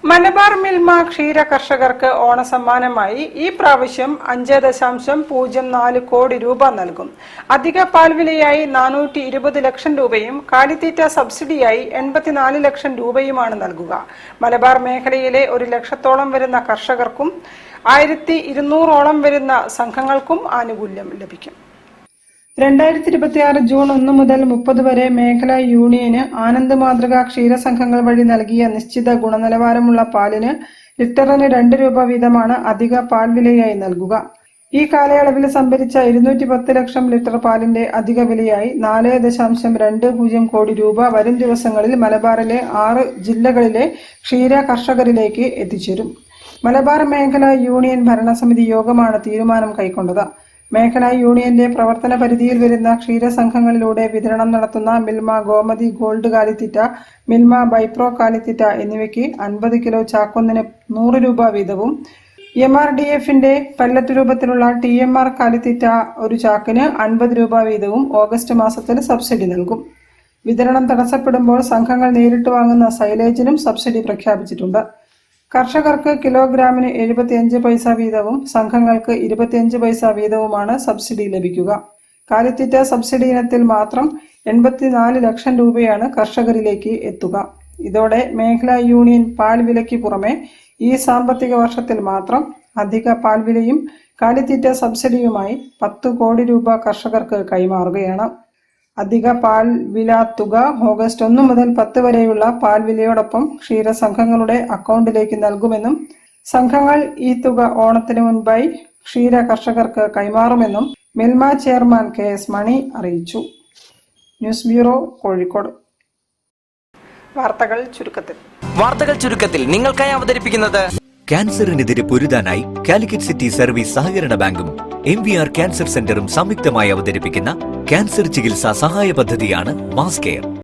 മലബാർ മിൽമ ക്ഷീര കർഷകർക്ക് ഓണസമ്മാനമായി ഈ പ്രാവശ്യം 5.04 കോടി രൂപ നൽകും. അധിക പാൽവിലയായി 420 ലക്ഷം രൂപയും കാലിത്തീറ്റ സബ്സിഡിയായി 84 ലക്ഷം രൂപയുമാണ് നൽകുക. മലബാർ മേഖലയിലെ 1 ലക്ഷത്തോളം വരുന്ന കർഷകർക്കും 1200ഓളം വരുന്ന സംഘങ്ങൾക്കും ആനുകൂല്യം ലഭിക്കും. 2026 ജൂൺ 1 മുതൽ 30 വരെ മേഖലാ യൂണിയന് ആനന്ദ് മാതൃക ക്ഷീരസംഘങ്ങൾ വഴി നൽകിയ നിശ്ചിത ഗുണനിലവാരമുള്ള പാലിന് ലിറ്ററിന് 2 രൂപ വീതമാണ് അധിക പാൽവിലയായി നൽകുക. ഈ കാലയളവിൽ സംഭരിച്ച 210 ലക്ഷം ലിറ്റർ പാലിന്റെ അധിക വിലയായി 4.20 കോടി രൂപ വരും ദിവസങ്ങളിൽ മലബാറിലെ 6 ജില്ലകളിലെ ക്ഷീര കർഷകരിലേക്ക് എത്തിച്ചേരും. മലബാർ മേഖലാ യൂണിയൻ ഭരണസമിതി യോഗമാണ് തീരുമാനം കൈക്കൊണ്ടത്. മേഖലാ യൂണിയന്റെ പ്രവർത്തന പരിധിയിൽ വരുന്ന ക്ഷീരസംഘങ്ങളിലൂടെ വിതരണം നടത്തുന്ന മിൽമ ഗോമതി ഗോൾഡ് കാലിത്തീറ്റ, മിൽമ ബൈപ്രോ കാലിത്തീറ്റ എന്നിവയ്ക്ക് 50 കിലോ ചാക്കൊന്നിന് 100 രൂപ വീതവും, MRDFന്റെ പല്ലറ്റ് രൂപത്തിലുള്ള TMR കാലിത്തീറ്റ ഒരു ചാക്കിന് 50 രൂപ വീതവും ഓഗസ്റ്റ് മാസത്തിൽ സബ്സിഡി നൽകും. വിതരണം തടസ്സപ്പെടുമ്പോൾ സംഘങ്ങൾ നേരിട്ട് വാങ്ങുന്ന സൈലേജിനും സബ്സിഡി പ്രഖ്യാപിച്ചിട്ടുണ്ട്. കർഷകർക്ക് കിലോഗ്രാമിന് 75 പൈസ വീതവും സംഘങ്ങൾക്ക് 25 പൈസ വീതവുമാണ് സബ്സിഡി ലഭിക്കുക. കാലിത്തീറ്റ സബ്സിഡി ഇനത്തിൽ മാത്രം 84 ലക്ഷം രൂപയാണ് കർഷകരിലേക്ക് എത്തുക. ഇതോടെ മേഖലാ യൂണിയൻ പാൽ വിലയ്ക്ക് പുറമെ ഈ സാമ്പത്തിക വർഷത്തിൽ മാത്രം അധിക പാൽവിലയും കാലിത്തീറ്റ സബ്സിഡിയുമായി 10 കോടി രൂപ കർഷകർക്ക് കൈമാറുകയാണ്. അധിക പാൽ വില തുക ഓഗസ്റ്റ് 1 മുതൽ 10 വരെയുള്ള പാൽവിലയോടൊപ്പം ക്ഷീരസംഘങ്ങളുടെ അക്കൗണ്ടിലേക്ക് നൽകുമെന്നും സംഘങ്ങൾ ഈ തുക ഓണത്തിന് മുൻപായി ക്ഷീര കർഷകർക്ക് കൈമാറുമെന്നും മിൽമ ചെയർമാൻ KS മണി അറിയിച്ചു. News bureau, Kozhikode. വാർത്തകൾ ചുരുക്കത്തിൽ നിങ്ങൾക്കായി അവതരിപ്പിക്കുന്നത് ക്യാൻസറിനെതിരെ പൊരുതാനായി കാലിക്കറ്റ് സിറ്റി സർവീസ് സഹകരണ ബാങ്കും MVR ക്യാൻസർ സെന്ററും സംയുക്തമായി അവതരിപ്പിക്കുന്ന ക്യാൻസർ ചികിത്സാ സഹായ പദ്ധതിയാണ് മാസ് കെയർ.